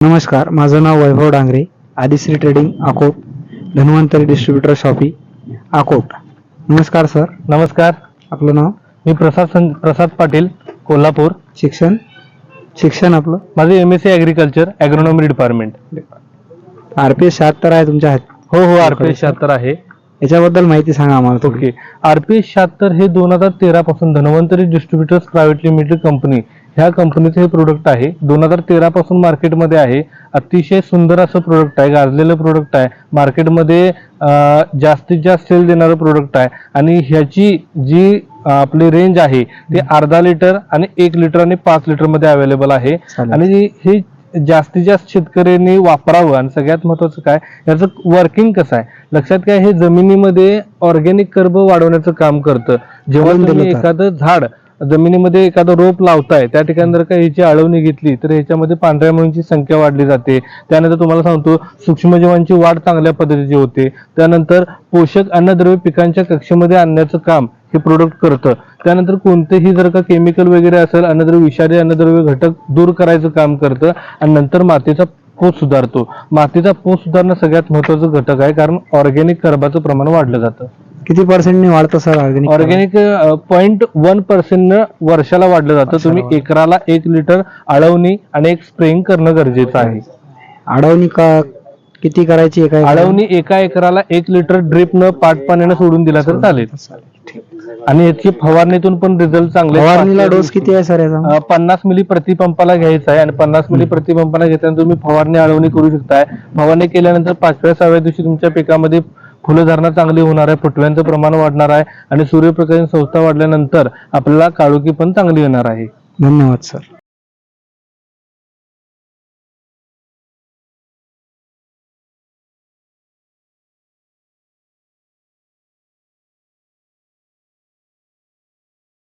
नमस्कार, माझं नाव Vaibhav Dangre, Adishri trading Akot, Dhanvantari distributor shoppe Akot. नमस्कार सर. नमस्कार. आपलं नाव? मी प्रसाद पाटील, कोल्हापूर. शिक्षण आपलं? माझे MSc agriculture, agronomy department. RPS 76 आहे तुमच्या हात? हो, RPS 76 आहे. याच्याबद्दल माहिती सांगा आम्हाला. ओके. RPS 76 हे 2013 पासून Dhanvantari distributors private limited company ह्या कंपनीचं हे प्रोडक्ट आहे. 2013 पासून मार्केटमध्ये आहे. अतिशय सुंदर असं प्रोडक्ट आहे, गाजलेलं प्रोडक्ट आहे. मार्केटमध्ये जास्तीत जास्त सेल देणारं प्रोडक्ट आहे आणि ह्याची जी आपली रेंज आहे ते अर्धा लिटर आणि 1 लिटर आणि 5 लिटर मध्ये अवेलेबल आहे. आणि हे जास्तीत जास्त शेतकऱ्यांनी वापरावं. आणि सगळ्यात महत्वाचं काय, याचं वर्किंग कसं आहे लक्षात घ्या. हे जमिनीमध्ये ऑर्गॅनिक कर्ब वाढवण्याचं काम करतं. जेव्हा तुम्ही एखादं झाड जमिनीमध्ये एखादं रोप लावताय त्या ठिकाणी जर का ह्याची आळवणी घेतली तर ह्याच्यामध्ये पांढऱ्या मुळींची संख्या वाढली जाते. त्यानंतर तुम्हाला सांगतो सूक्ष्मजीवांची वाढ चांगल्या पद्धतीची होते. त्यानंतर पोषक अन्नद्रव्य पिकांच्या कक्षेमध्ये आणण्याचं काम हे प्रोडक्ट करतं. त्यानंतर कोणतेही जर का केमिकल वगैरे असेल, अन्नद्रव्य विषारी अन्नद्रव्य घटक दूर करायचं काम करतं. आणि नंतर मातीचा पोत सुधारतो. मातीचा पोत सुधारणं सगळ्यात महत्वाचं घटक आहे, कारण ऑर्गॅनिक कर्बाचं प्रमाण वाढलं जातं. किती पर्सेंटने वाढतं सर ऑर्गॅनिक? 0.1% वर्षाला वाढलं जातं. तुम्ही एकराला 1 लिटर आळवणी आणि 1 स्प्रेइंग करणं गरजेचं आहे. आळवणी किती करायची? आळवणी एका एकराला 1 लिटर ड्रिप न पाण्यानं सोडून दिला तर चालेल. आणि याची फवारणीतून पण रिझल्ट चांगले. फवारणीला डोस किती आहे सर याचा? 50 मिली प्रति पंपाला घ्यायचा आहे. आणि 50 मिली प्रति पंपाला घेताना तुम्ही फवारणी आळवणी करू शकताय. फवारणी केल्यानंतर 5व्या-6व्या दिवशी तुमच्या पिकामध्ये फुलधारणा चांगली होणार आहे, फुटव्यांचं प्रमाण वाढणार आहे आणि सूर्यप्रकाश संस्था वाढल्यानंतर आपल्याला काळोखी पण चांगली येणार आहे. धन्यवाद सर.